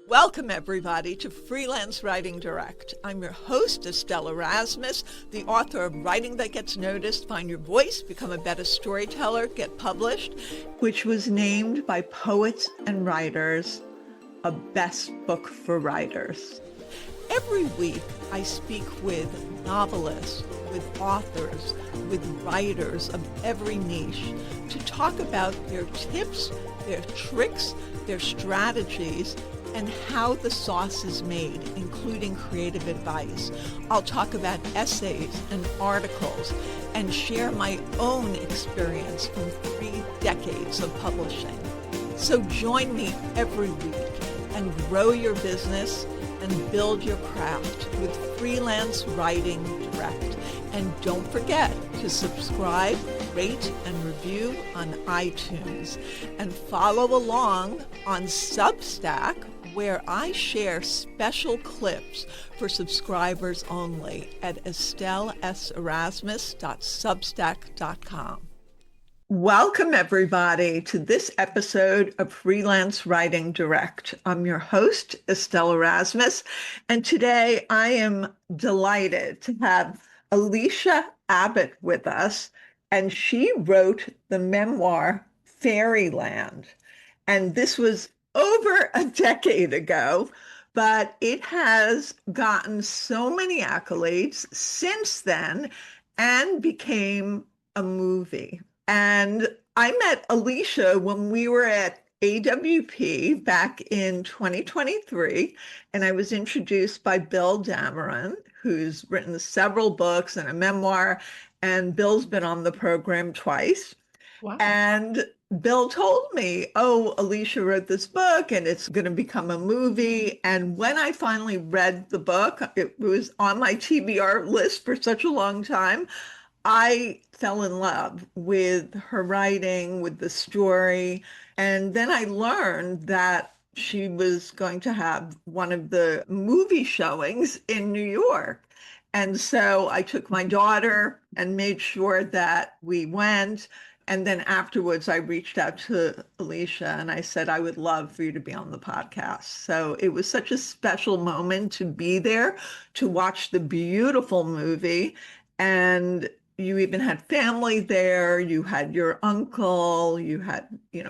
Welcome, everybody, to Freelance Writing Direct. I'm your host, Estelle Erasmus, the author of Writing That Gets Noticed, Find Your Voice, Become a Better Storyteller, Get Published, which was named by Poets and Writers a best book for writers. Every week, I speak with novelists, with authors, with writers of every niche to talk about their tips, their tricks, their strategies, and how the sauce is made, including creative advice. I'll talk about essays and articles and share my own experience from 3 decades of publishing. So join me every week and grow your business and build your craft with Freelance Writing Direct. And don't forget to subscribe, rate, and review on iTunes. And follow along on Substack, where I share special clips for subscribers only at estelleserasmus.substack.com. Welcome, everybody, to this episode of Freelance Writing Direct. I'm your host, Estelle Erasmus, and today I am delighted to have Alysia Abbott with us, and she wrote the memoir Fairyland. And this was over a decade ago, but it has gotten so many accolades since then and became a movie. And I met Alysia when we were at AWP back in 2023, and I was introduced by Bill Dameron, who's written several books and a memoir, and Bill's been on the program twice. Wow. And Bill told me, oh, Alysia wrote this book and it's going to become a movie. And when I finally read the book, it was on my TBR list for such a long time. I fell in love with her writing, with the story. And then I learned that she was going to have one of the movie showings in New York. And so I took my daughter and made sure that we went. And then afterwards, I reached out to Alysia and I said, I would love for you to be on the podcast. So it was such a special moment to be there, to watch the beautiful movie. And you even had family there, you had your uncle, you had,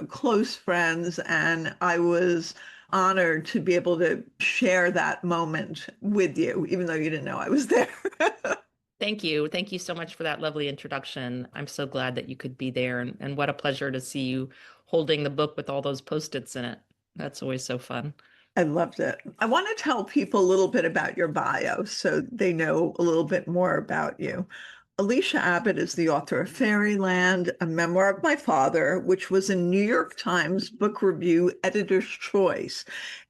close friends. And I was honored to be able to share that moment with you, even though you didn't know I was there. Thank you. Thank you so much for that lovely introduction. I'm so glad that you could be there. And what a pleasure to see you holding the book with all those Post-its in it. That's always so fun. I loved it. I want to tell people a little bit about your bio so they know a little bit more about you. Alysia Abbott is the author of Fairyland, a memoir of my father, which was a New York Times Book Review Editor's Choice.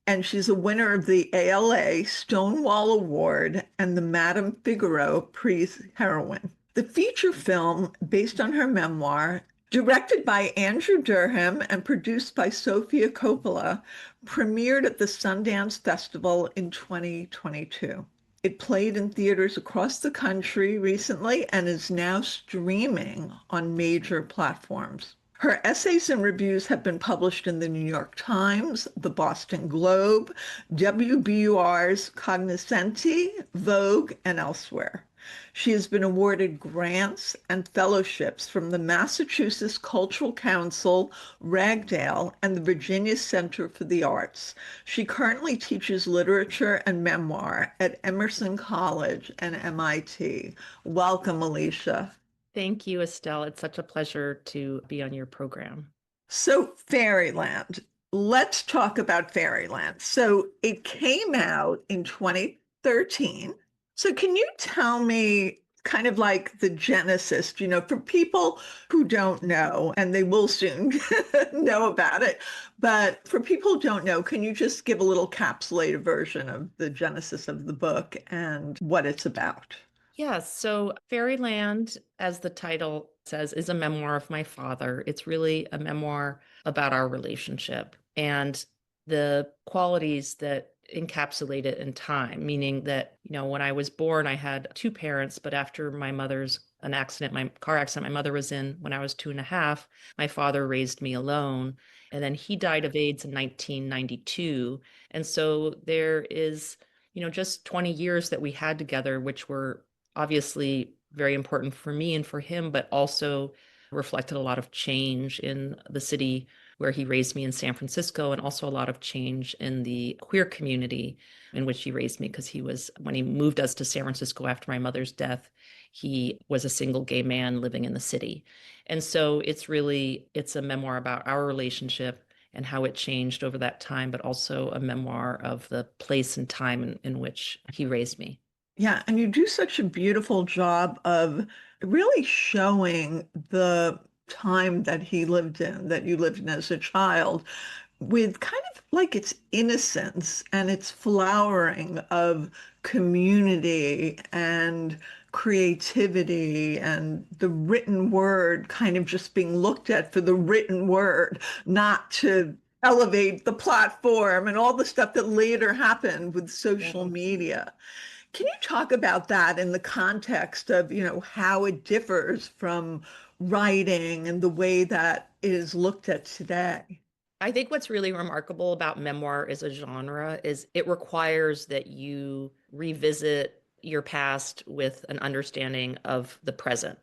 And she's a winner of the ALA Stonewall Award and the Madame Figaro Prix Heroine. The feature film, based on her memoir, directed by Andrew Durham and produced by Sofia Coppola, premiered at the Sundance Festival in 2022. It played in theaters across the country recently and is now streaming on major platforms. Her essays and reviews have been published in the New York Times, the Boston Globe, WBUR's Cognoscenti, Vogue, and elsewhere. She has been awarded grants and fellowships from the Massachusetts Cultural Council, Ragdale, and the Virginia Center for the Arts. She currently teaches literature and memoir at Emerson College and MIT. Welcome, Alysia. Thank you, Estelle. It's such a pleasure to be on your program. So Fairyland, let's talk about Fairyland. So it came out in 2013. So can you tell me kind of like the genesis, for people who don't know, and they will soon know about it, but for people who don't know, can you just give a little capsulated version of the genesis of the book and what it's about? Yeah, so Fairyland, as the title says, is a memoir of my father. It's really a memoir about our relationship and the qualities that encapsulate it in time, meaning that, when I was born, I had 2 parents, but after my mother's an accident, my car accident my mother was in when I was 2.5. My father raised me alone. And then he died of AIDS in 1992. And so there is, just 20 years that we had together, which were obviously very important for me and for him, but also reflected a lot of change in the city where he raised me in San Francisco, and also a lot of change in the queer community in which he raised me, because when he moved us to San Francisco after my mother's death, he was a single gay man living in the city. And so it's a memoir about our relationship and how it changed over that time, but also a memoir of the place and time in which he raised me. Yeah, and you do such a beautiful job of really showing the time that he lived in, that you lived in as a child, with kind of like its innocence and its flowering of community and creativity and the written word kind of just being looked at for the written word, not to elevate the platform and all the stuff that later happened with social Mhm. media. Can you talk about that in the context of, how it differs from writing and the way that it is looked at today? I think what's really remarkable about memoir as a genre is it requires that you revisit your past with an understanding of the present.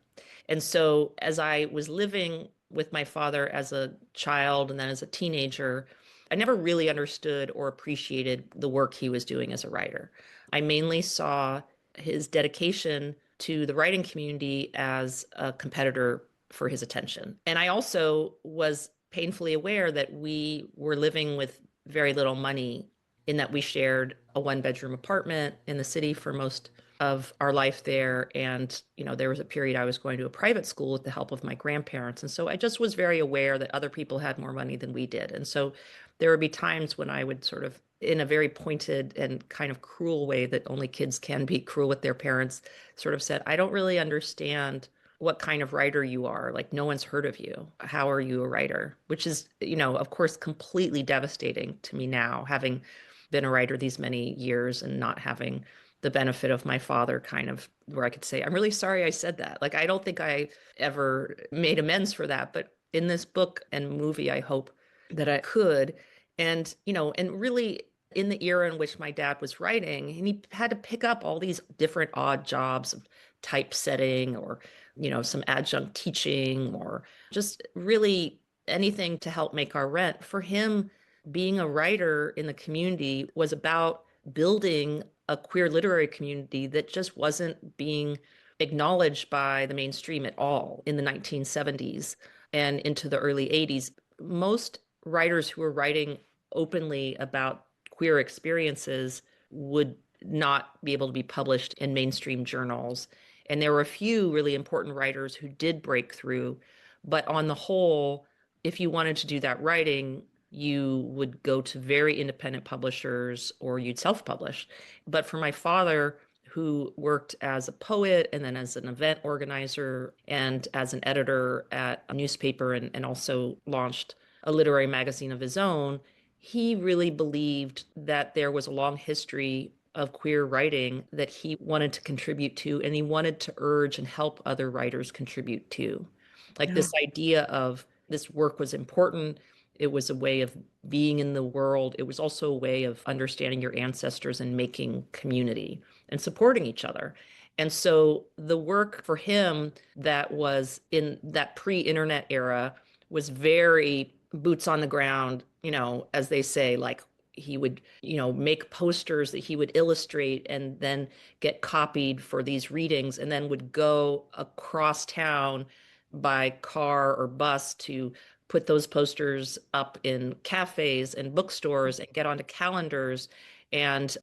And so, as I was living with my father as a child and then as a teenager, I never really understood or appreciated the work he was doing as a writer. I mainly saw his dedication to the writing community as a competitor for his attention. And I also was painfully aware that we were living with very little money, in that we shared a one-bedroom apartment in the city for most of our life there. And, there was a period I was going to a private school with the help of my grandparents. And so I just was very aware that other people had more money than we did. And so there would be times when I would sort of, in a very pointed and kind of cruel way that only kids can be cruel with their parents, sort of said, I don't really understand what kind of writer you are. Like, no one's heard of you. How are you a writer? Which is, of course, completely devastating to me now, having been a writer these many years and not having the benefit of my father, kind of where I could say, I'm really sorry I said that. Like, I don't think I ever made amends for that. But in this book and movie, I hope that I could. And really, in the era in which my dad was writing, and he had to pick up all these different odd jobs of typesetting, or some adjunct teaching, or just really anything to help make our rent. For him, being a writer in the community was about building a queer literary community that just wasn't being acknowledged by the mainstream at all in the 1970s and into the early 80s. Most writers who were writing openly about queer experiences would not be able to be published in mainstream journals. And there were a few really important writers who did break through. But on the whole, if you wanted to do that writing, you would go to very independent publishers or you'd self publish. But for my father, who worked as a poet and then as an event organizer and as an editor at a newspaper, and also launched a literary magazine of his own, he really believed that there was a long history of queer writing that he wanted to contribute to, and he wanted to urge and help other writers contribute to. Like, Yeah. this idea of this work was important. It was a way of being in the world. It was also a way of understanding your ancestors and making community and supporting each other. And so the work for him that was in that pre-internet era was very boots on the ground, as they say. Like, he would, make posters that he would illustrate and then get copied for these readings, and then would go across town by car or bus to put those posters up in cafes and bookstores and get onto calendars. And,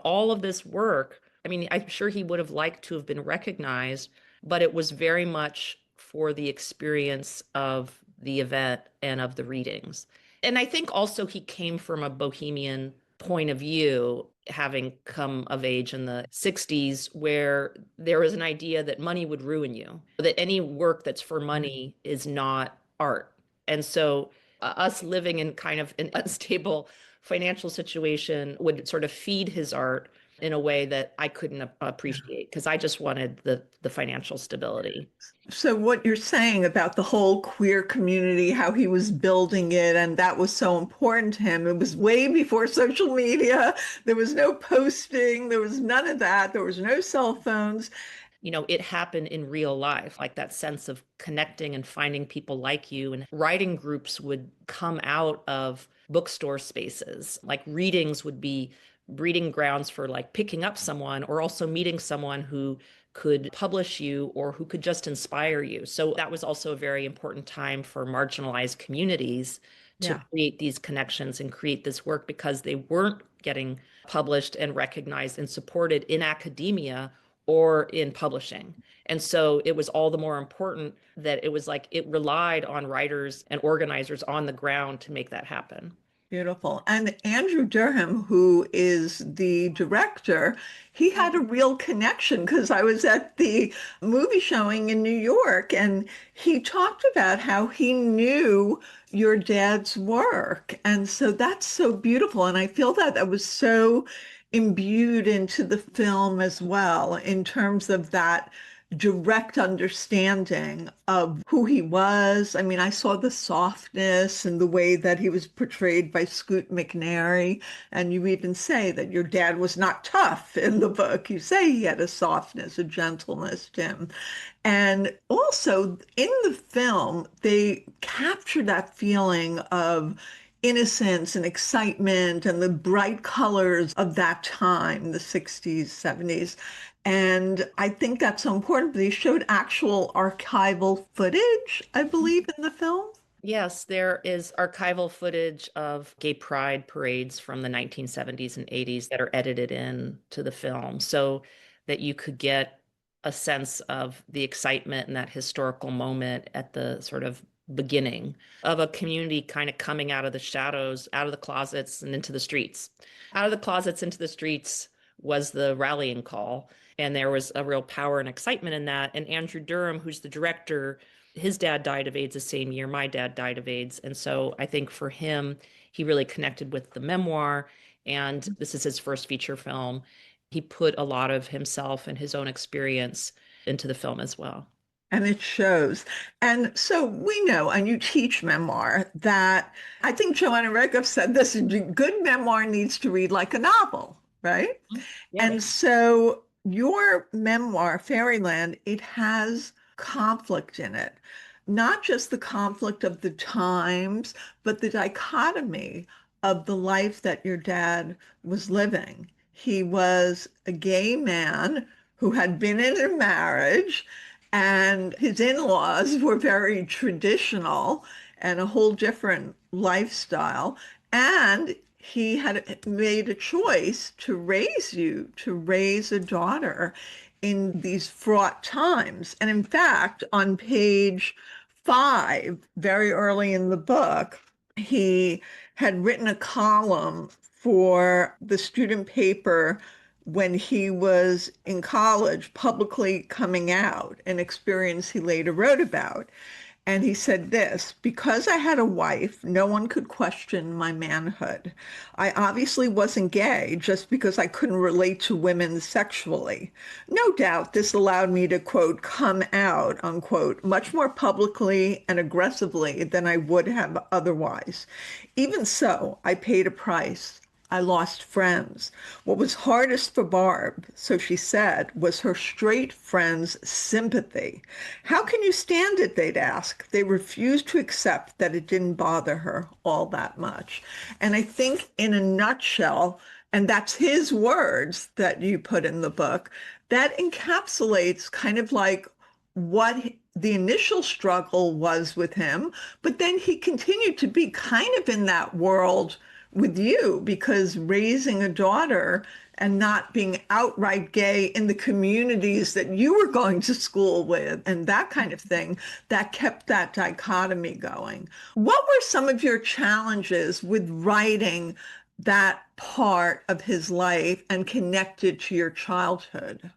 all of this work, I mean, I'm sure he would have liked to have been recognized, but it was very much for the experience of the event and of the readings. And I think also he came from a bohemian point of view, having come of age in the 60s, where there was an idea that money would ruin you, that any work that's for money is not art. And so, us living in kind of an unstable financial situation would sort of feed his art in a way that I couldn't appreciate because I just wanted the financial stability. So what you're saying about the whole queer community, how he was building it, and that was so important to him. It was way before social media. There was no posting. There was none of that. There was no cell phones. It happened in real life, like that sense of connecting and finding people like you. And writing groups would come out of bookstore spaces, like readings would be breeding grounds for like picking up someone or also meeting someone who could publish you or who could just inspire you. So that was also a very important time for marginalized communities to Yeah. create these connections and create this work because they weren't getting published and recognized and supported in academia or in publishing. And so it was all the more important that it was like it relied on writers and organizers on the ground to make that happen. Beautiful. And Andrew Durham, who is the director, he had a real connection because I was at the movie showing in New York and he talked about how he knew your dad's work. And so that's so beautiful. And I feel that that was so imbued into the film as well in terms of that direct understanding of who he was. I mean, I saw the softness and the way that he was portrayed by Scoot McNairy. And you even say that your dad was not tough in the book. You say he had a softness, a gentleness to him. And also in the film, they capture that feeling of innocence and excitement and the bright colors of that time, the 60s, 70s. And I think that's so important. They showed actual archival footage, I believe, in the film. Yes, there is archival footage of gay pride parades from the 1970s and 80s that are edited in to the film so that you could get a sense of the excitement and that historical moment at the sort of beginning of a community kind of coming out of the shadows, out of the closets and into the streets. Out of the closets into the streets was the rallying call. And there was a real power and excitement in that. And Andrew Durham, who's the director, his dad died of AIDS the same year my dad died of AIDS. And so I think for him, he really connected with the memoir. And this is his first feature film. He put a lot of himself and his own experience into the film as well. And it shows. And so we know, and you teach memoir, that I think Joanna Redgriff said this, good memoir needs to read like a novel, right? Yeah. And so your memoir, Fairyland, it has conflict in it. Not just the conflict of the times, but the dichotomy of the life that your dad was living. He was a gay man who had been in a marriage, and his in-laws were very traditional and a whole different lifestyle. And he had made a choice to raise you, to raise a daughter in these fraught times. And in fact, on page 5, very early in the book, he had written a column for the student paper when he was in college, publicly coming out, an experience he later wrote about. And he said this, because I had a wife, no one could question my manhood. I obviously wasn't gay just because I couldn't relate to women sexually. No doubt this allowed me to, quote, come out, unquote, much more publicly and aggressively than I would have otherwise. Even so, I paid a price. I lost friends. What was hardest for Barb, so she said, was her straight friends' sympathy. How can you stand it? They'd ask. They refused to accept that it didn't bother her all that much. And I think in a nutshell, and that's his words that you put in the book, that encapsulates kind of like what the initial struggle was with him, but then he continued to be kind of in that world with you because raising a daughter and not being outright gay in the communities that you were going to school with and that kind of thing, that kept that dichotomy going. What were some of your challenges with writing that part of his life and connected to your childhood?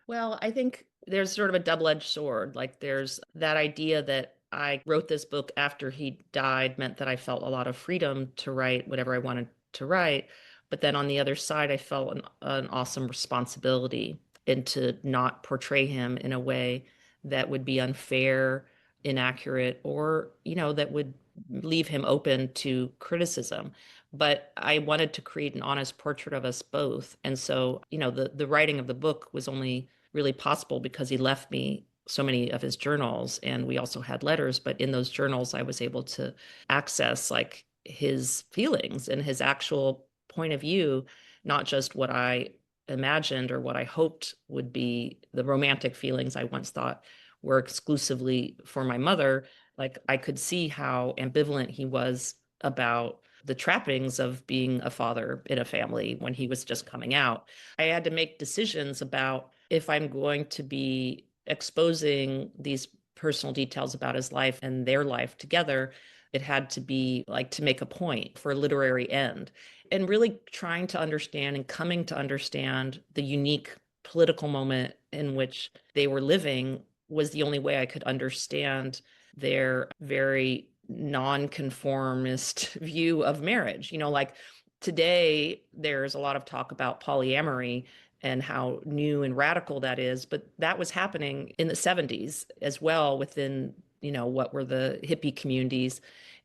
Well, I think there's sort of a double-edged sword. Like there's that idea that I wrote this book after he died meant that I felt a lot of freedom to write whatever I wanted to write. But then on the other side, I felt an awesome responsibility and to not portray him in a way that would be unfair, inaccurate, or, that would leave him open to criticism. But I wanted to create an honest portrait of us both. And so, the writing of the book was only really possible because he left me so many of his journals, and we also had letters. But in those journals, I was able to access like his feelings and his actual point of view, not just what I imagined or what I hoped would be the romantic feelings I once thought were exclusively for my mother. Like I could see how ambivalent he was about the trappings of being a father in a family when he was just coming out. I had to make decisions about if I'm going to be exposing these personal details about his life and their life together, it had to be like to make a point for a literary end. And really trying to understand and coming to understand the unique political moment in which they were living was the only way I could understand their very nonconformist view of marriage. Like today, there's a lot of talk about polyamory and how new and radical that is, but that was happening in the 70s as well within, what were the hippie communities.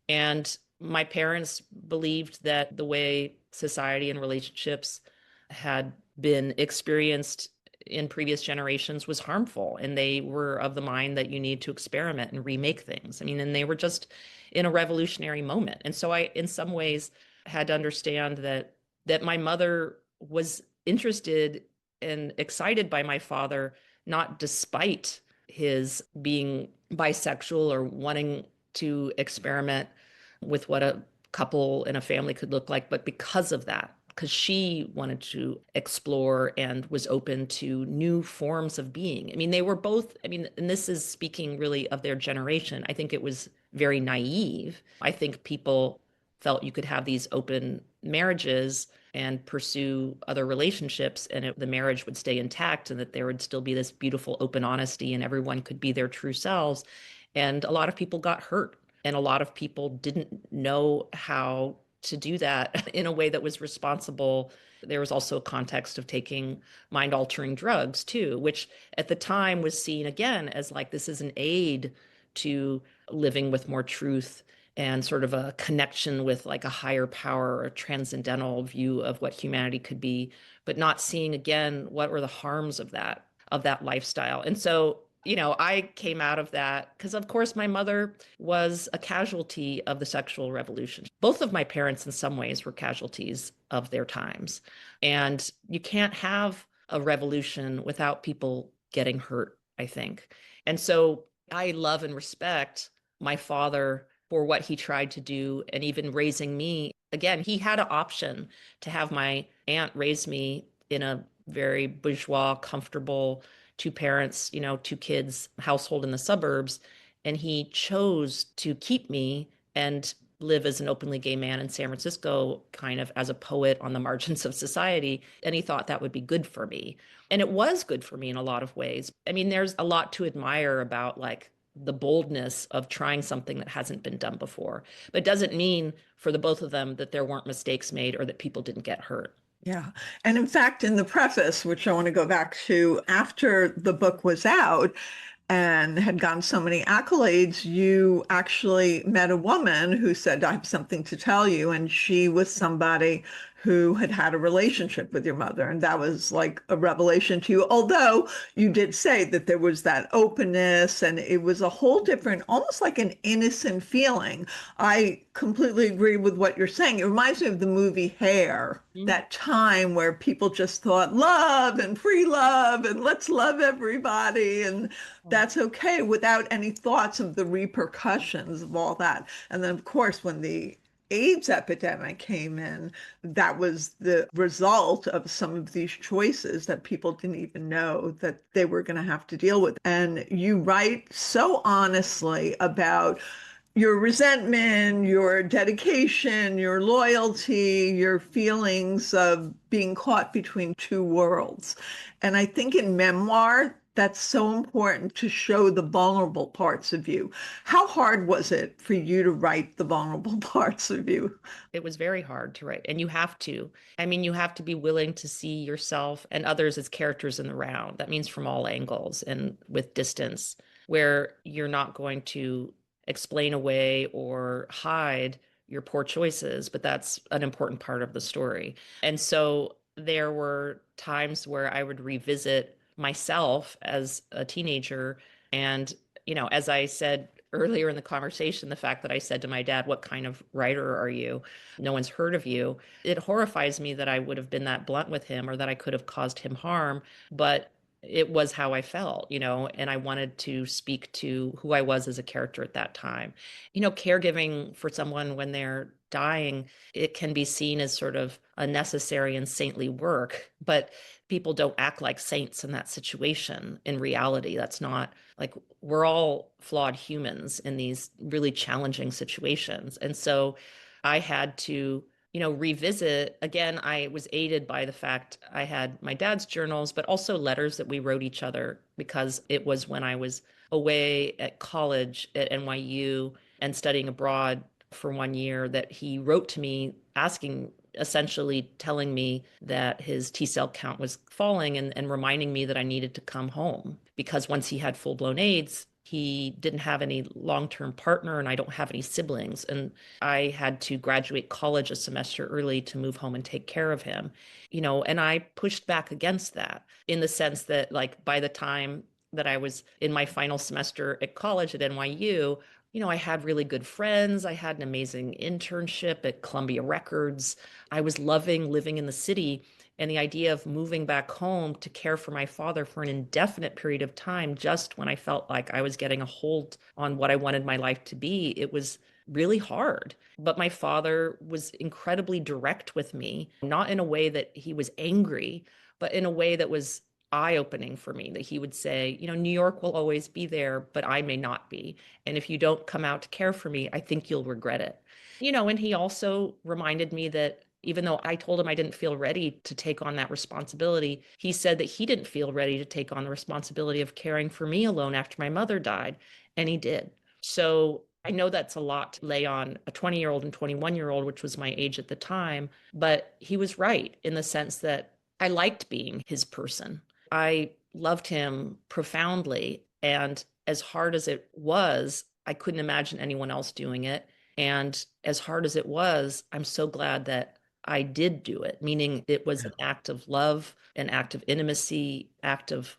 And my parents believed that the way society and relationships had been experienced in previous generations was harmful. And they were of the mind that you need to experiment and remake things. I mean, and they were just in a revolutionary moment. And so I, in some ways, had to understand that my mother was interested and excited by my father, not despite his being bisexual or wanting to experiment with what a couple and a family could look like, but because of that, because she wanted to explore and was open to new forms of being. I mean, they were both, and this is speaking really of their generation. I think it was very naive. I think people felt you could have these open marriages and pursue other relationships, and the marriage would stay intact, and that there would still be this beautiful open honesty and everyone could be their true selves. And a lot of people got hurt, and a lot of people didn't know how to do that in a way that was responsible. There was also a context of taking mind-altering drugs too, which at the time was seen again as like this is an aid to living with more truth and sort of a connection with like a higher power or a transcendental view of what humanity could be, but not seeing again what were the harms of that lifestyle. And so, I came out of that because, of course, my mother was a casualty of the sexual revolution. Both of my parents, in some ways, were casualties of their times. And you can't have a revolution without people getting hurt, I think. And so I love and respect my father for what he tried to do and even raising me. Again, he had an option to have my aunt raise me in a very bourgeois, comfortable, two parents, two kids household in the suburbs. And he chose to keep me and live as an openly gay man in San Francisco, kind of as a poet on the margins of society. And he thought that would be good for me. And it was good for me in a lot of ways. I mean, there's a lot to admire about like the boldness of trying something that hasn't been done before. But it doesn't mean for the both of them that there weren't mistakes made or that people didn't get hurt. Yeah. And in fact, in the preface, which I want to go back to, after the book was out and had gotten so many accolades, you actually met a woman who said, I have something to tell you. And she was somebody who had had a relationship with your mother. And that was like a revelation to you. Although you did say that there was that openness and it was a whole different, almost like an innocent feeling. I completely agree with what you're saying. It reminds me of the movie Hair, that time where people just thought love and free love and let's love everybody. And that's okay without any thoughts of the repercussions of all that. And then, of course, when the AIDS epidemic came in, that was the result of some of these choices that people didn't even know that they were going to have to deal with. And you write so honestly about your resentment, your dedication, your loyalty, your feelings of being caught between two worlds. And I think in memoir, that's so important to show the vulnerable parts of you. How hard was it for you to write the vulnerable parts of you? It was very hard to write, and you have to. I mean, you have to be willing to see yourself and others as characters in the round. That means from all angles and with distance, where you're not going to explain away or hide your poor choices, but that's an important part of the story. And so there were times where I would revisit myself as a teenager. And, as I said earlier in the conversation, the fact that I said to my dad, "What kind of writer are you? No one's heard of you." It horrifies me that I would have been that blunt with him or that I could have caused him harm, but it was how I felt, and I wanted to speak to who I was as a character at that time. Caregiving for someone when they're dying, it can be seen as sort of a necessary and saintly work, but people don't act like saints in that situation. In reality, that's not like we're all flawed humans in these really challenging situations. And so I had to revisit again. I was aided by the fact I had my dad's journals, but also letters that we wrote each other because it was when I was away at college at NYU and studying abroad for 1 year that he wrote to me asking, essentially telling me that his T cell count was falling and reminding me that I needed to come home because once he had full blown AIDS, he didn't have any long-term partner and I don't have any siblings. And I had to graduate college a semester early to move home and take care of him, and I pushed back against that in the sense that, like, by the time that I was in my final semester at college at NYU, I had really good friends. I had an amazing internship at Columbia Records. I was loving living in the city. And the idea of moving back home to care for my father for an indefinite period of time, just when I felt like I was getting a hold on what I wanted my life to be, it was really hard. But my father was incredibly direct with me, not in a way that he was angry, but in a way that was eye-opening for me, that he would say, New York will always be there, but I may not be. And if you don't come out to care for me, I think you'll regret it. And he also reminded me that even though I told him I didn't feel ready to take on that responsibility, he said that he didn't feel ready to take on the responsibility of caring for me alone after my mother died. And he did. So I know that's a lot to lay on a 20-year-old and 21-year-old, which was my age at the time. But he was right in the sense that I liked being his person. I loved him profoundly. And as hard as it was, I couldn't imagine anyone else doing it. And as hard as it was, I'm so glad that I did do it, meaning it was an act of love, an act of intimacy, act of,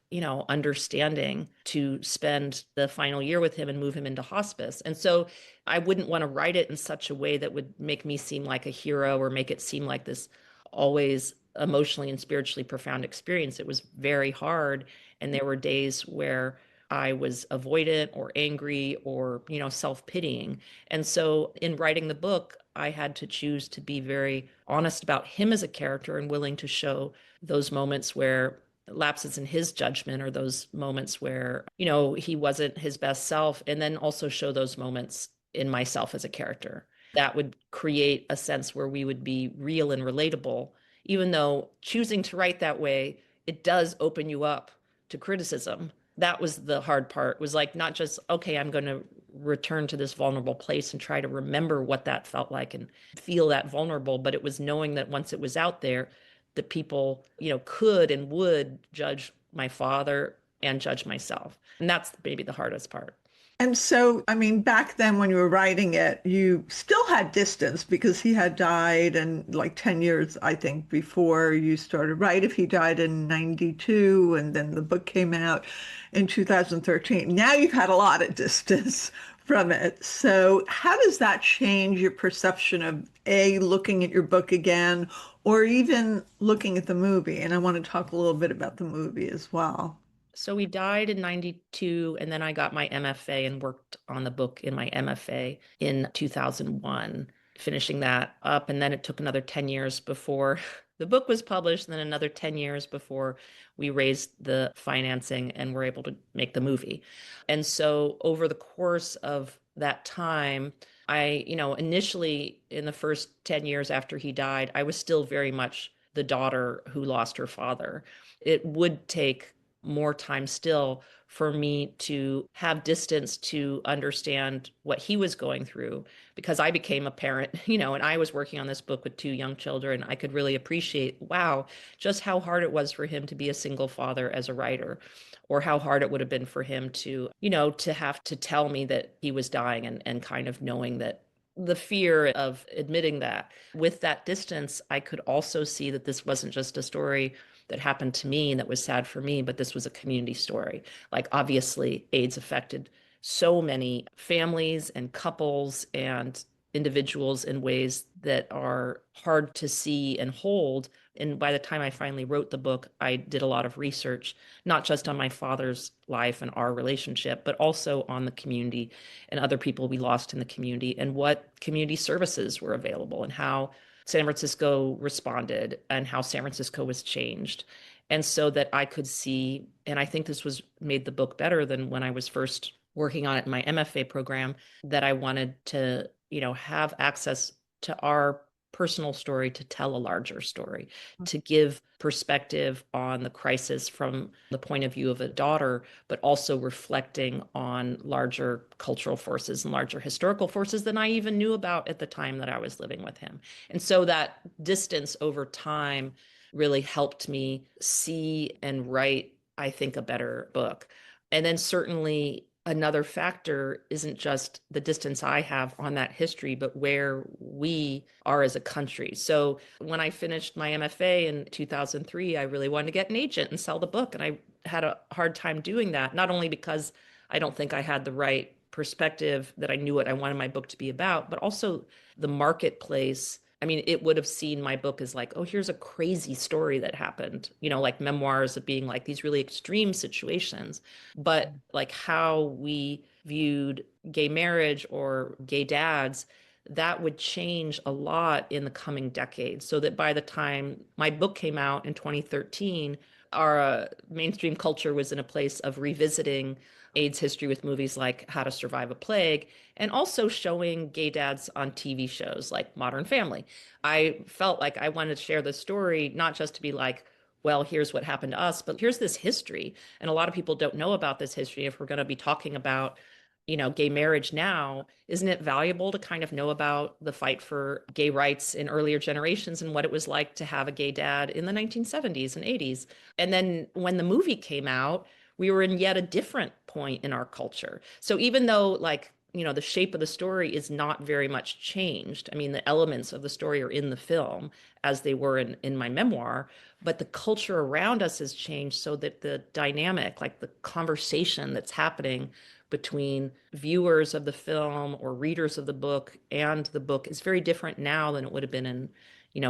understanding to spend the final year with him and move him into hospice. And so I wouldn't want to write it in such a way that would make me seem like a hero or make it seem like this always emotionally and spiritually profound experience. It was very hard. And there were days where I was avoidant or angry or, self-pitying. And so in writing the book, I had to choose to be very honest about him as a character and willing to show those moments where lapses in his judgment or those moments where, he wasn't his best self, and then also show those moments in myself as a character. That would create a sense where we would be real and relatable, even though choosing to write that way, it does open you up to criticism. That was the hard part, was like not just, okay, I'm going to return to this vulnerable place and try to remember what that felt like and feel that vulnerable, but it was knowing that once it was out there, that people, could and would judge my father and judge myself. And that's maybe the hardest part. And so, I mean, back then when you were writing it, you still had distance because he had died and like 10 years, I think, before you started, right? If he died in 92 and then the book came out in 2013. Now you've had a lot of distance from it. So how does that change your perception of A, looking at your book again, or even looking at the movie? And I want to talk a little bit about the movie as well. So he died in 92, and then I got my MFA and worked on the book in my MFA in 2001, finishing that up. And then it took another 10 years before the book was published, and then another 10 years before we raised the financing and were able to make the movie. And so over the course of that time, I, initially in the first 10 years after he died, I was still very much the daughter who lost her father. It would take more time still for me to have distance to understand what he was going through, because I became a parent, and I was working on this book with two young children. I could really appreciate, wow, just how hard it was for him to be a single father as a writer, or how hard it would have been for him to, to have to tell me that he was dying, and kind of knowing that, the fear of admitting that. With that distance, I could also see that this wasn't just a story that happened to me and that was sad for me, but this was a community story. Like, obviously, AIDS affected so many families and couples and individuals in ways that are hard to see and hold. And by the time I finally wrote the book, I did a lot of research, not just on my father's life and our relationship, but also on the community and other people we lost in the community, and what community services were available, and how San Francisco responded, and how San Francisco was changed. And so that I could see, and I think this was made the book better than when I was first working on it in my MFA program, that I wanted to, have access to our personal story to tell a larger story, to give perspective on the crisis from the point of view of a daughter, but also reflecting on larger cultural forces and larger historical forces than I even knew about at the time that I was living with him. And so that distance over time really helped me see and write, I think, a better book. And then certainly another factor isn't just the distance I have on that history, but where we are as a country. So when I finished my MFA in 2003, I really wanted to get an agent and sell the book. And I had a hard time doing that, not only because I don't think I had the right perspective, that I knew what I wanted my book to be about, but also the marketplace. I mean, it would have seen my book as like, oh, here's a crazy story that happened, like memoirs of being like these really extreme situations. But like how we viewed gay marriage or gay dads, that would change a lot in the coming decades. So that by the time my book came out in 2013, our mainstream culture was in a place of revisiting AIDS history with movies like How to Survive a Plague, and also showing gay dads on TV shows like Modern Family. I felt like I wanted to share this story, not just to be like, well, here's what happened to us, but here's this history. And a lot of people don't know about this history. If we're going to be talking about, gay marriage now, isn't it valuable to kind of know about the fight for gay rights in earlier generations and what it was like to have a gay dad in the 1970s and 80s? And then when the movie came out, we were in yet a different point in our culture. So even though the shape of the story is not very much changed. I mean, the elements of the story are in the film as they were in my memoir, but the culture around us has changed, so that the dynamic, like the conversation that's happening between viewers of the film or readers of the book and the book, is very different now than it would have been in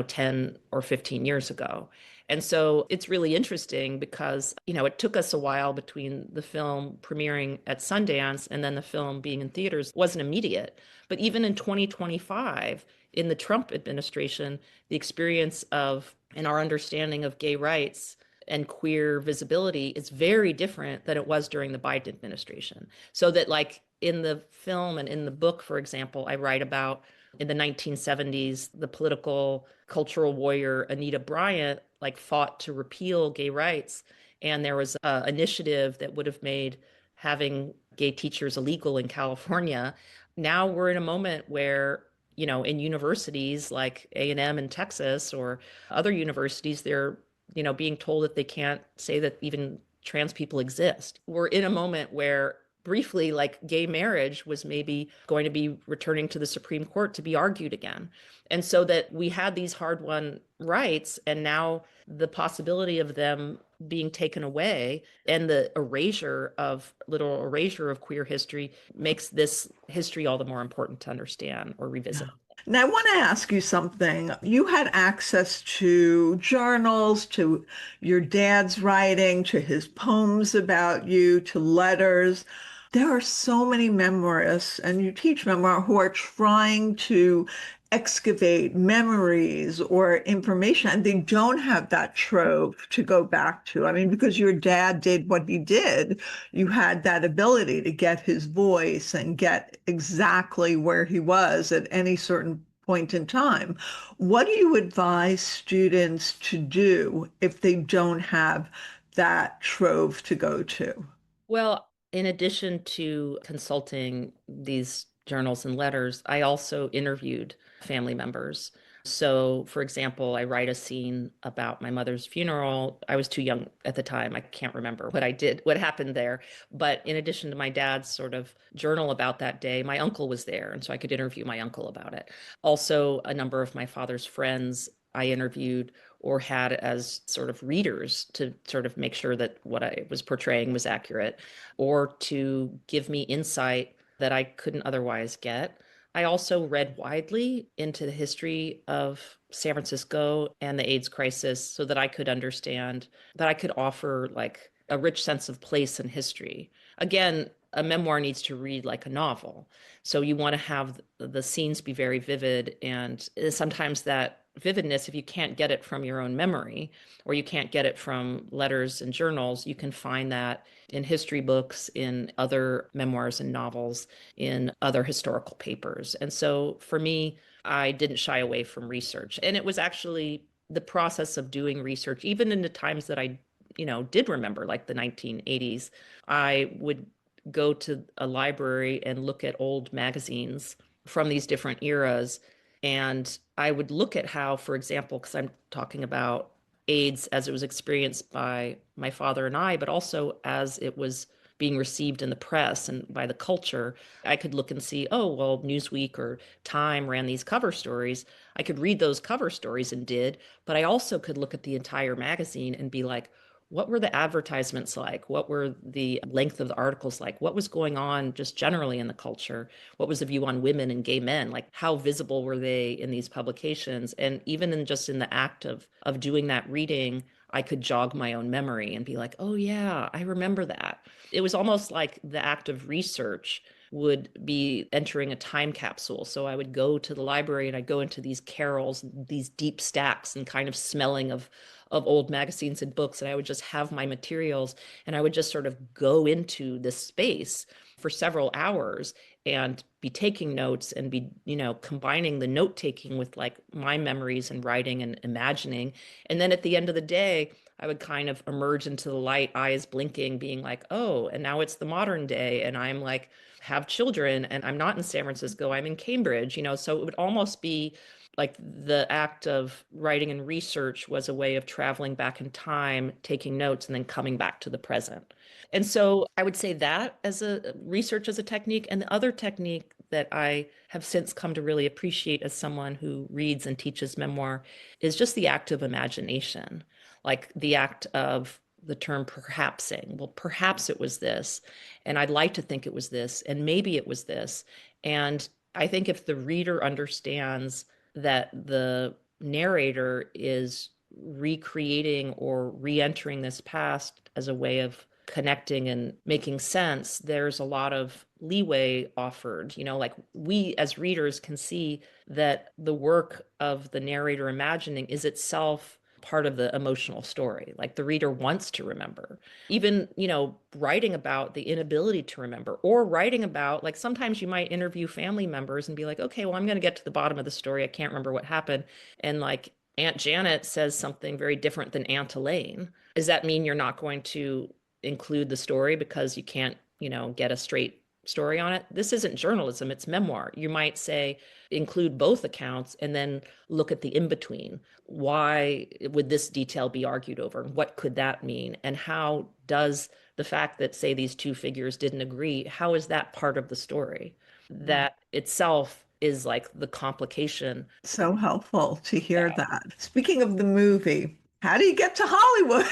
10 or 15 years ago. And so it's really interesting because, it took us a while between the film premiering at Sundance and then the film being in theaters. It wasn't immediate. But even in 2025, in the Trump administration, the experience of and our understanding of gay rights and queer visibility is very different than it was during the Biden administration. So that like in the film and in the book, for example, I write about in the 1970s, the political cultural warrior Anita Bryant like fought to repeal gay rights. And there was an initiative that would have made having gay teachers illegal in California. Now we're in a moment where, in universities like A&M in Texas or other universities, they're, being told that they can't say that even trans people exist. We're in a moment where briefly, like gay marriage was maybe going to be returning to the Supreme Court to be argued again. And so that we had these hard-won rights, and now the possibility of them being taken away and the literal erasure of queer history makes this history all the more important to understand or revisit. Yeah. Now, I want to ask you something. You had access to journals, to your dad's writing, to his poems about you, to letters. There are so many memoirists, and you teach memoir, who are trying to excavate memories or information, and they don't have that trove to go back to. I mean, because your dad did what he did, you had that ability to get his voice and get exactly where he was at any certain point in time. What do you advise students to do if they don't have that trove to go to? Well, in addition to consulting these journals and letters, I also interviewed family members. So, for example, I write a scene about my mother's funeral. I was too young at the time. I can't remember what I did, what happened there. But in addition to my dad's sort of journal about that day, my uncle was there. And so I could interview my uncle about it. Also, a number of my father's friends I interviewed or had as sort of readers to sort of make sure that what I was portraying was accurate or to give me insight that I couldn't otherwise get. I also read widely into the history of San Francisco and the AIDS crisis so that I could understand, that I could offer like a rich sense of place and history. Again, a memoir needs to read like a novel. So you want to have the scenes be very vivid. And sometimes that vividness, if you can't get it from your own memory or you can't get it from letters and journals, you can find that in history books, in other memoirs and novels, in other historical papers. And so for me, I didn't shy away from research. And it was actually the process of doing research, even in the times that I, did remember, like the 1980s, I would go to a library and look at old magazines from these different eras. And I would look at how, for example, because I'm talking about AIDS as it was experienced by my father and I, but also as it was being received in the press and by the culture, I could look and see, oh, well, Newsweek or Time ran these cover stories. I could read those cover stories and did, but I also could look at the entire magazine and be like, what were the advertisements like? What were the length of the articles like? What was going on just generally in the culture? What was the view on women and gay men? Like how visible were they in these publications? And even in just in the act of doing that reading, I could jog my own memory and be like, oh yeah, I remember that. It was almost like the act of research would be entering a time capsule. So I would go to the library and I'd go into these carols, these deep stacks and kind of smelling of old magazines and books. And I would just have my materials and I would just sort of go into this space for several hours and be taking notes and be, combining the note taking with like my memories and writing and imagining. And then at the end of the day, I would kind of emerge into the light, eyes blinking, being like, oh, and now it's the modern day. And I'm like, have children and I'm not in San Francisco, I'm in Cambridge, so it would almost be like the act of writing and research was a way of traveling back in time, taking notes, and then coming back to the present. And so I would say that as a research as a technique. And the other technique that I have since come to really appreciate as someone who reads and teaches memoir is just the act of imagination, like the act of the term perhapsing. Well, perhaps it was this, and I'd like to think it was this, and maybe it was this. And I think if the reader understands that the narrator is recreating or re-entering this past as a way of connecting and making sense, there's a lot of leeway offered. Like we as readers can see that the work of the narrator imagining is itself part of the emotional story. Like the reader wants to remember. Even, writing about the inability to remember or writing about, like sometimes you might interview family members and be like, okay, well, I'm going to get to the bottom of the story. I can't remember what happened. And like Aunt Janet says something very different than Aunt Elaine. Does that mean you're not going to include the story because you can't, get a straight story on it? This isn't journalism, it's memoir. You might say include both accounts and then look at the in between. Why would this detail be argued over? What could that mean? And how does the fact that, say, these two figures didn't agree, how is that part of the story? That itself is like the complication. So helpful to hear Yeah. that. Speaking of the movie, how do you get to Hollywood?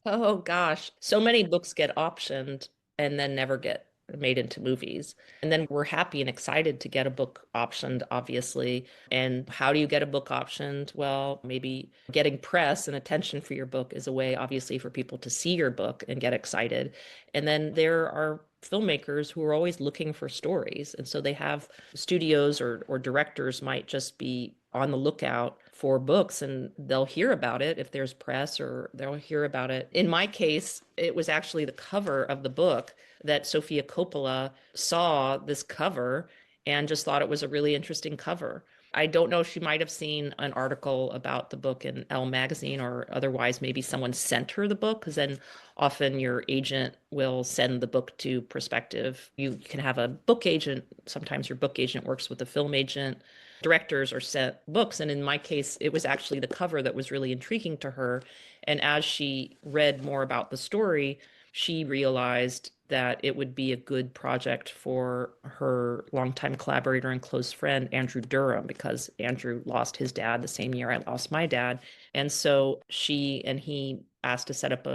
Oh gosh, so many books get optioned and then never get made into movies. And then we're happy and excited to get a book optioned, obviously. And how do you get a book optioned? Well, maybe getting press and attention for your book is a way, obviously, for people to see your book and get excited. And then there are filmmakers who are always looking for stories. And so they have studios or directors might just be on the lookout for books and they'll hear about it if there's press or they'll hear about it. In my case, it was actually the cover of the book that Sofia Coppola saw this cover and just thought it was a really interesting cover. I don't know, she might have seen an article about the book in Elle magazine, or otherwise maybe someone sent her the book, because then often your agent will send the book to prospective. You can have a book agent. Sometimes your book agent works with a film agent. Directors are sent books. And in my case, it was actually the cover that was really intriguing to her. And as she read more about the story, she realized that it would be a good project for her longtime collaborator and close friend, Andrew Durham, because Andrew lost his dad the same year I lost my dad. And so she and he asked to set up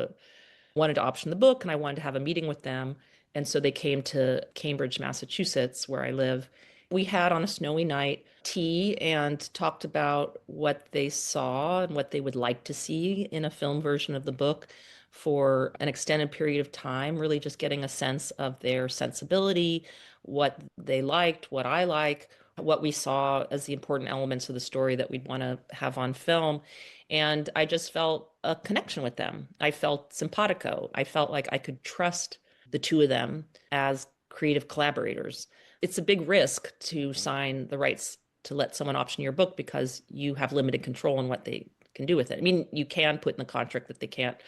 wanted to option the book, and I wanted to have a meeting with them. And so they came to Cambridge, Massachusetts, where I live. We had on a snowy night tea and talked about what they saw and what they would like to see in a film version of the book for an extended period of time, really just getting a sense of their sensibility, what they liked, what I like, what we saw as the important elements of the story that we'd want to have on film. And I just felt a connection with them. I felt simpatico. I felt like I could trust the two of them as creative collaborators. It's a big risk to sign the rights to let someone option your book because you have limited control on what they can do with it. I mean, you can put in the contract that they can't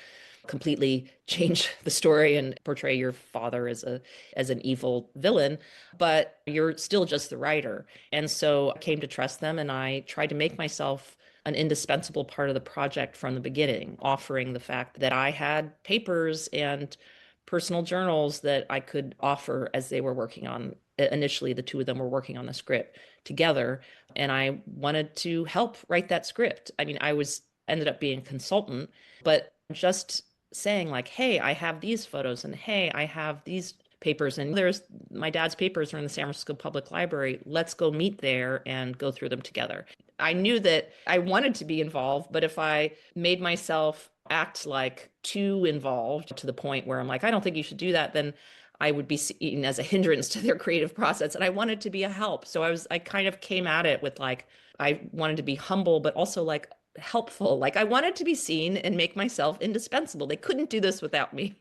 completely change the story and portray your father as an evil villain, but you're still just the writer. And so I came to trust them, and I tried to make myself an indispensable part of the project from the beginning, offering the fact that I had papers and personal journals that I could offer as they were working on. Initially, the two of them were working on the script together, and I wanted to help write that script. I mean, ended up being a consultant, but just saying like, hey, I have these photos, and hey, I have these papers, and there's my dad's papers are in the San Francisco Public Library. Let's go meet there and go through them together. I knew that I wanted to be involved, but if I made myself act like too involved to the point where I'm like, I don't think you should do that, then I would be seen as a hindrance to their creative process. And I wanted to be a help. So I kind of came at it with like, I wanted to be humble, but also like helpful. Like I wanted to be seen and make myself indispensable. They couldn't do this without me.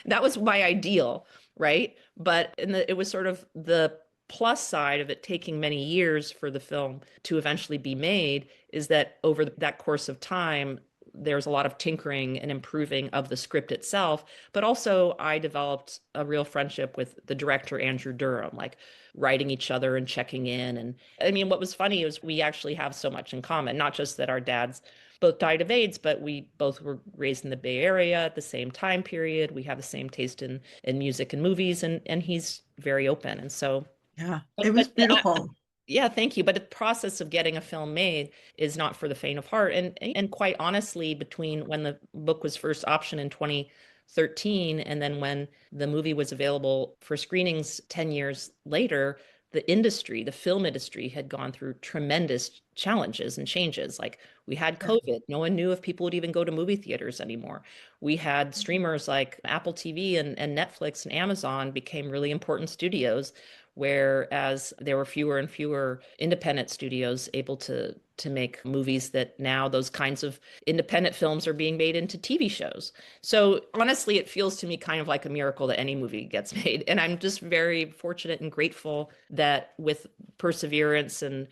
That was my ideal, right? But it was sort of the plus side of it taking many years for the film to eventually be made is that over that course of time, there's a lot of tinkering and improving of the script itself, but also I developed a real friendship with the director, Andrew Durham, like writing each other and checking in. And I mean, what was funny is we actually have so much in common, not just that our dads both died of AIDS, but we both were raised in the Bay Area at the same time period. We have the same taste in music and movies, and he's very open. And so, Yeah, it was beautiful. yeah, thank you. But the process of getting a film made is not for the faint of heart. And quite honestly, between when the book was first optioned in 2013 and then when the movie was available for screenings 10 years later, the industry, the film industry had gone through tremendous challenges and changes. Like we had COVID. No one knew if people would even go to movie theaters anymore. We had streamers like Apple TV and Netflix and Amazon became really important studios, whereas there were fewer and fewer independent studios able to make movies that now those kinds of independent films are being made into TV shows. So honestly, it feels to me kind of like a miracle that any movie gets made. And I'm just very fortunate and grateful that with perseverance and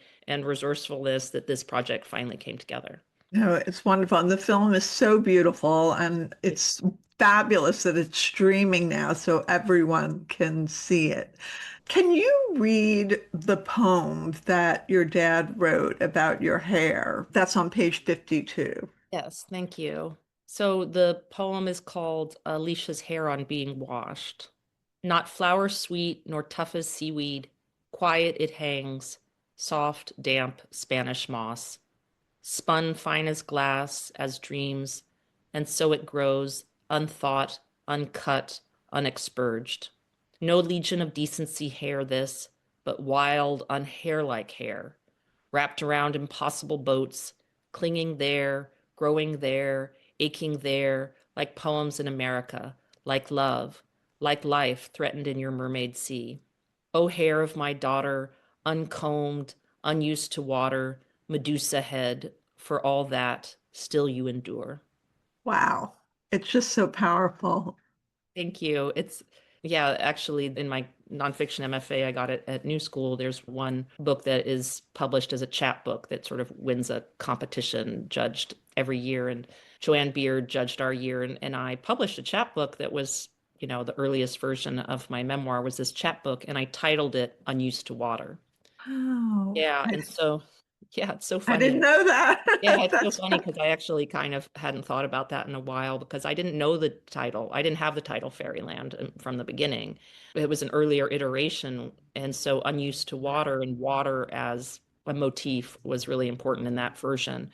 resourcefulness that this project finally came together. No, it's wonderful. And the film is so beautiful, and it's fabulous that it's streaming now so everyone can see it. Can you read the poem that your dad wrote about your hair? That's on page 52. Yes, thank you. So the poem is called Alicia's Hair on Being Washed. Not flower sweet nor tough as seaweed, quiet it hangs, soft, damp Spanish moss, spun fine as glass, as dreams, and so it grows, unthought, uncut, unexpurged. No legion of decency hair this, but wild, unhair-like hair, wrapped around impossible boats, clinging there, growing there, aching there, like poems in America, like love, like life threatened in your mermaid sea. O hair of my daughter, uncombed, unused to water, Medusa head, for all that, still you endure. Wow. It's just so powerful. Thank you. Yeah, actually, in my nonfiction MFA I got at New School, there's one book that is published as a chapbook that sort of wins a competition judged every year. And Joanne Beard judged our year, and I published a chapbook that was, the earliest version of my memoir was this chapbook, and I titled it Unused to Water. Oh, Yeah, and so, yeah, it's so I funny. didn't know that. Yeah, it's so That's funny because I actually kind of hadn't thought about that in a while because I didn't know the title. I didn't have the title Fairyland from the beginning. It was an earlier iteration. And so Unused to Water and water as a motif was really important in that version.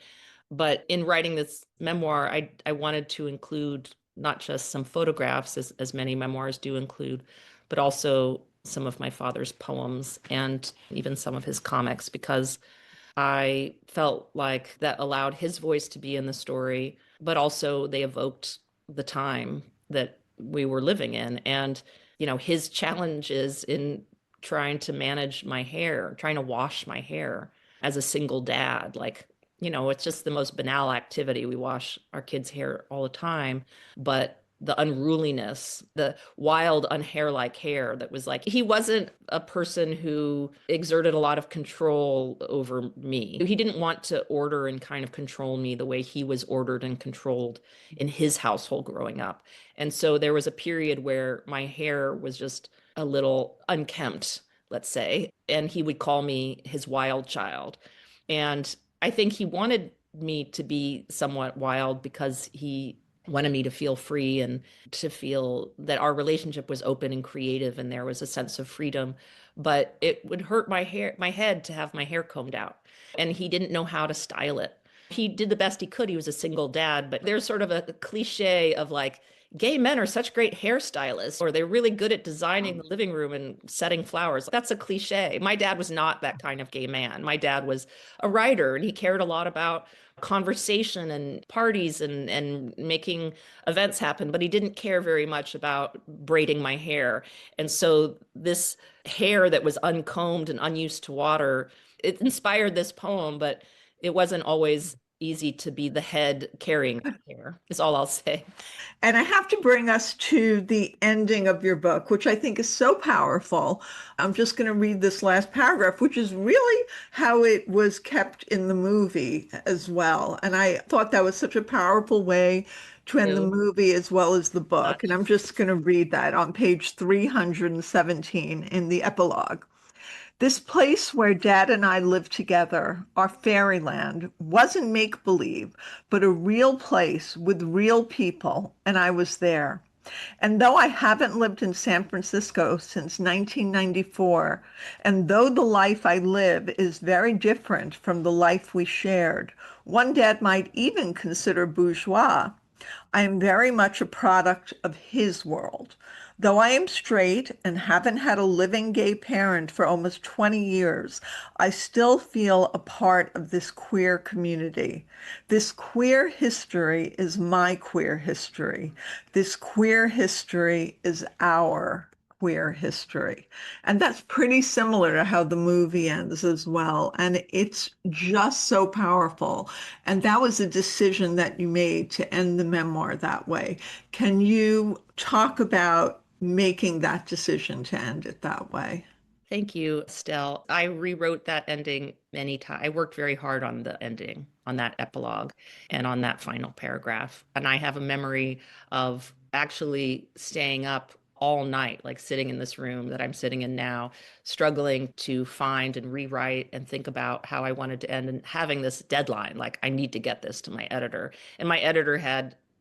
But in writing this memoir, I wanted to include not just some photographs, as many memoirs do include, but also some of my father's poems and even some of his comics because I felt like that allowed his voice to be in the story, but also they evoked the time that we were living in. And, his challenges in trying to manage my hair, trying to wash my hair as a single dad. Like, it's just the most banal activity. We wash our kids' hair all the time, but the unruliness, the wild, unhair-like hair that was like, he wasn't a person who exerted a lot of control over me. He didn't want to order and kind of control me the way he was ordered and controlled in his household growing up. And so there was a period where my hair was just a little unkempt, let's say, and he would call me his wild child. And I think he wanted me to be somewhat wild because he wanted me to feel free and to feel that our relationship was open and creative and there was a sense of freedom. But it would hurt my head to have my hair combed out. And he didn't know how to style it. He did the best he could. He was a single dad, but there's sort of a cliche of like, gay men are such great hairstylists, or they're really good at designing the living room and setting flowers. That's a cliche. My dad was not that kind of gay man. My dad was a writer and he cared a lot about conversation and parties and making events happen, but he didn't care very much about braiding my hair. And so this hair that was uncombed and unused to water, it inspired this poem, but it wasn't always easy to be the head carrying that hair, is all I'll say. And I have to bring us to the ending of your book, which I think is so powerful. I'm just going to read this last paragraph, which is really how it was kept in the movie as well. And I thought that was such a powerful way to end the Ew. movie as well as the book. And Much. I'm just going to read that on page 317 in the epilogue. This place where Dad and I lived together, our fairyland, wasn't make-believe, but a real place with real people, and I was there. And though I haven't lived in San Francisco since 1994, and though the life I live is very different from the life we shared, one dad might even consider bourgeois, I am very much a product of his world. Though I am straight and haven't had a living gay parent for almost 20 years, I still feel a part of this queer community. This queer history is my queer history. This queer history is our queer history. And that's pretty similar to how the movie ends as well. And it's just so powerful. And that was a decision that you made to end the memoir that way. Can you talk about making that decision to end it that way? Thank you, Estelle. I rewrote that ending many times. I worked very hard on the ending, on that epilogue, and on that final paragraph. And I have a memory of actually staying up all night, like sitting in this room that I'm sitting in now, struggling to find and rewrite and think about how I wanted to end and having this deadline. Like, I need to get this to my editor. And my editor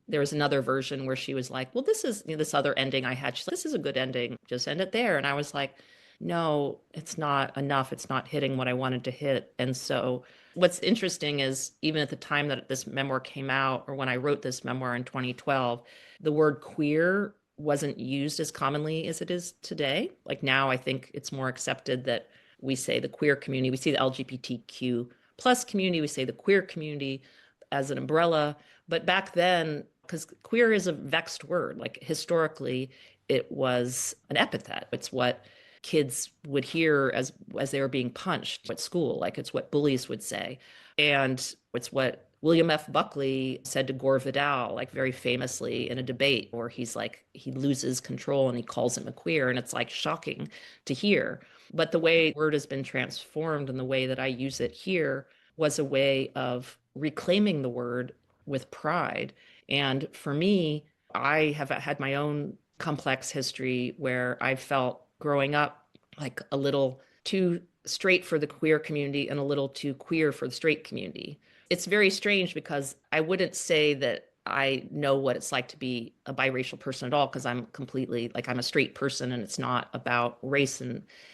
there was another version where she was like, well, this is this other ending I had. She's like, this is a good ending. Just end it there. And I was like, no, it's not enough. It's not hitting what I wanted to hit. And so what's interesting is even at the time that this memoir came out, or when I wrote this memoir in 2012, the word queer wasn't used as commonly as it is today. Like now, I think it's more accepted that we say the queer community, we see the LGBTQ plus community, we say the queer community as an umbrella. But back then, because queer is a vexed word, like historically, it was an epithet. It's what kids would hear as they were being punched at school, like it's what bullies would say, and it's what William F. Buckley said to Gore Vidal, like very famously in a debate where he's like, he loses control and he calls him a queer. And it's like shocking to hear. But the way word has been transformed and the way that I use it here was a way of reclaiming the word with pride. And for me, I have had my own complex history where I felt growing up like a little too straight for the queer community and a little too queer for the straight community. It's very strange because I wouldn't say that I know what it's like to be a biracial person at all, because I'm completely like I'm a straight person, and it's not about race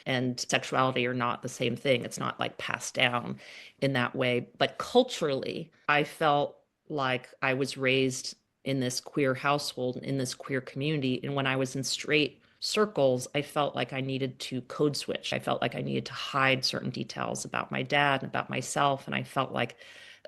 and sexuality are not the same thing. It's not like passed down in that way. But culturally, I felt like I was raised in this queer household, in this queer community. And when I was in straight circles, I felt like I needed to code switch. I felt like I needed to hide certain details about my dad and about myself. And I felt like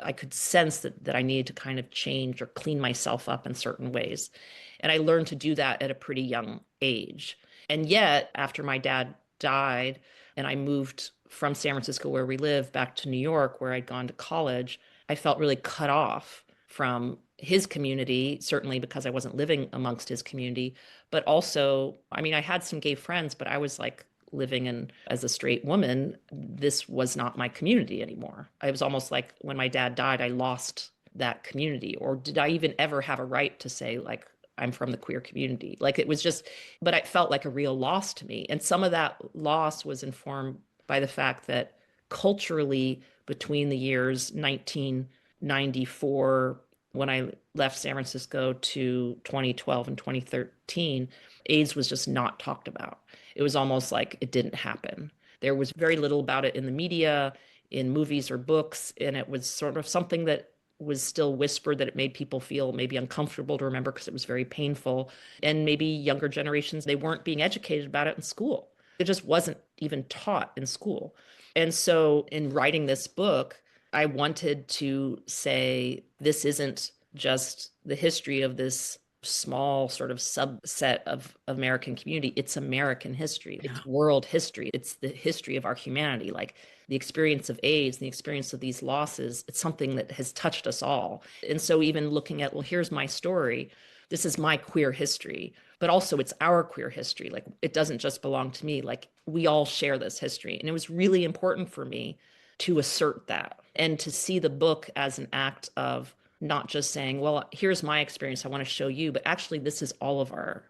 I could sense that I needed to kind of change or clean myself up in certain ways. And I learned to do that at a pretty young age. And yet, after my dad died and I moved from San Francisco, where we live, back to New York, where I'd gone to college, I felt really cut off from his community, certainly because I wasn't living amongst his community, but also, I mean, I had some gay friends, but I was like living in as a straight woman. This was not my community anymore. It was almost like when my dad died, I lost that community. Or did I even ever have a right to say, like, I'm from the queer community? Like it was just, but it felt like a real loss to me. And some of that loss was informed by the fact that culturally, between the years 1994, when I left San Francisco, to 2012 and 2013, AIDS was just not talked about. It was almost like it didn't happen. There was very little about it in the media, in movies or books, and it was sort of something that was still whispered, that it made people feel maybe uncomfortable to remember because it was very painful. And maybe younger generations, they weren't being educated about it in school. It just wasn't even taught in school. And so in writing this book, I wanted to say this isn't just the history of this small sort of subset of American community. It's American history. Yeah. It's world history. It's the history of our humanity. Like the experience of AIDS, the experience of these losses, it's something that has touched us all. And so even looking at, well, here's my story. This is my queer history, but also it's our queer history. Like it doesn't just belong to me. Like we all share this history. And it was really important for me to assert that and to see the book as an act of not just saying, well, here's my experience, I want to show you, but actually this is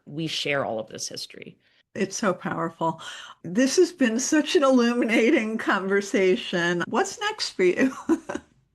we share all of this history. It's so powerful. This has been such an illuminating conversation. What's next for you?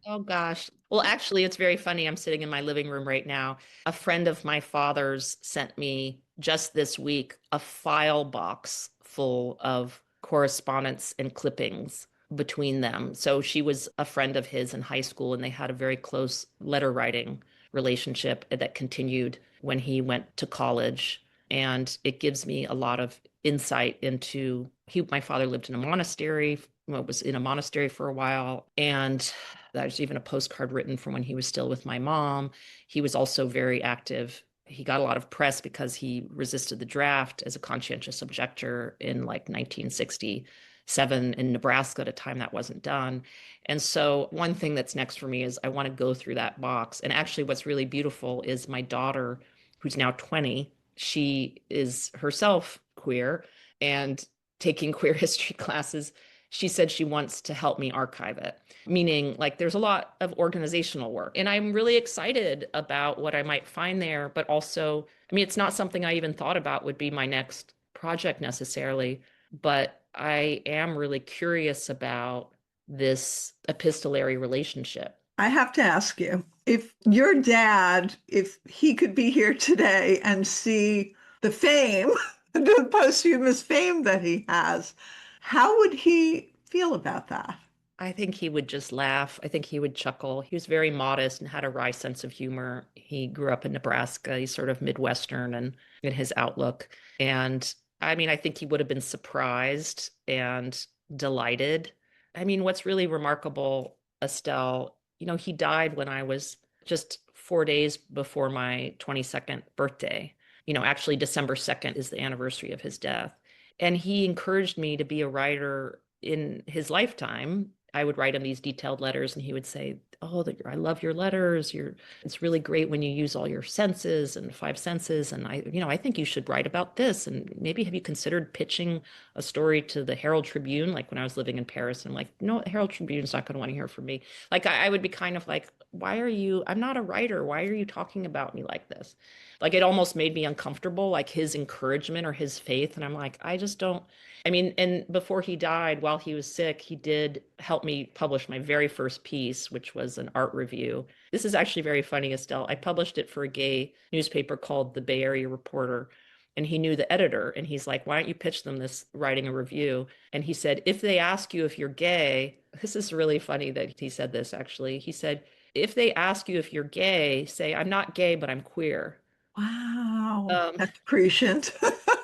Oh gosh. Well, actually, it's very funny. I'm sitting in my living room right now. A friend of my father's sent me just this week a file box full of correspondence and clippings between them. So she was a friend of his in high school, and they had a very close letter writing relationship that continued when he went to college. And it gives me a lot of insight into my father lived in a monastery, was in a monastery for a while. And there's even a postcard written from when he was still with my mom. He was also very active. He got a lot of press because he resisted the draft as a conscientious objector in like 1967 in Nebraska at a time that wasn't done. And so one thing that's next for me is I want to go through that box. And actually what's really beautiful is my daughter, who's now 20, she is herself queer and taking queer history classes. She said she wants to help me archive it, meaning like there's a lot of organizational work. And I'm really excited about what I might find there. But also, I mean, it's not something I even thought about would be my next project necessarily. But I am really curious about this epistolary relationship. I have to ask you, if your dad, if he could be here today and see the fame, the posthumous fame that he has, how would he feel about that? I think he would just laugh. I think he would chuckle. He was very modest and had a wry sense of humor. He grew up in Nebraska. He's sort of Midwestern and in his outlook. And I mean, I think he would have been surprised and delighted. I mean, what's really remarkable, Estelle, he died when I was just 4 days before my 22nd birthday. Actually, December 2nd is the anniversary of his death. And he encouraged me to be a writer in his lifetime. I would write him these detailed letters and he would say, oh, I love your letters. It's really great when you use all your senses and 5 senses. And I think you should write about this. And maybe have you considered pitching a story to the Herald Tribune? Like when I was living in Paris, and I'm like, no, the Herald Tribune's not going to want to hear from me. Like I would be kind of like, I'm not a writer. Why are you talking about me like this? Like it almost made me uncomfortable, like his encouragement or his faith. And I'm like, I just don't. I mean, and before he died, while he was sick, he did help me publish my very first piece, which was an art review. This is actually very funny, Estelle. I published it for a gay newspaper called the Bay Area Reporter. And he knew the editor. And he's like, why don't you pitch them this writing a review? And he said, if they ask you if you're gay, this is really funny that he said this, actually. He said, if they ask you if you're gay, say, I'm not gay, but I'm queer. Wow, that's prescient.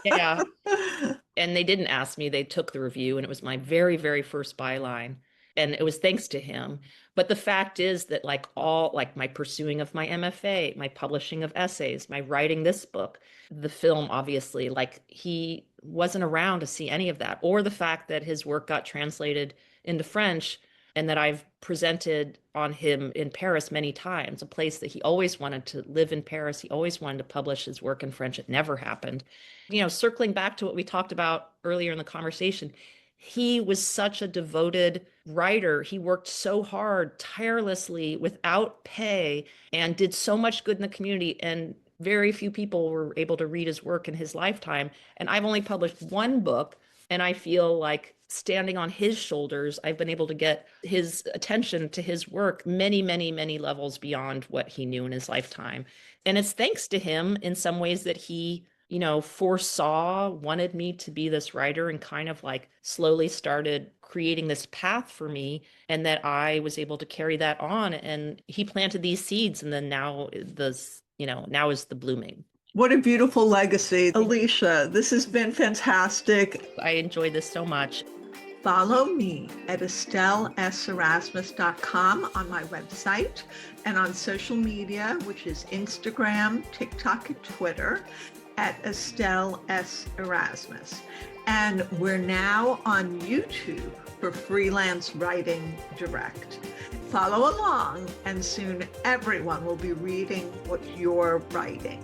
Yeah. And they didn't ask me. They took the review, and it was my very, very first byline. And it was thanks to him. But the fact is that like my pursuing of my MFA, my publishing of essays, my writing this book, the film, obviously, like he wasn't around to see any of that. Or the fact that his work got translated into French and that I've presented on him in Paris many times, a place that he always wanted to live in Paris. He always wanted to publish his work in French. It never happened. Circling back to what we talked about earlier in the conversation, he was such a devoted writer. He worked so hard, tirelessly, without pay, and did so much good in the community. And very few people were able to read his work in his lifetime. And I've only published one book, and I feel like standing on his shoulders, I've been able to get his attention to his work many, many, many levels beyond what he knew in his lifetime. And it's thanks to him in some ways that he foresaw, wanted me to be this writer, and kind of like slowly started creating this path for me, and that I was able to carry that on. And he planted these seeds, and then now is the blooming. What a beautiful legacy. Alysia, this has been fantastic. I enjoyed this so much. Follow me at EstelleSErasmus.com on my website and on social media, which is Instagram, TikTok, and Twitter, at Estelle S. Erasmus. And we're now on YouTube for Freelance Writing Direct. Follow along, and soon everyone will be reading what you're writing.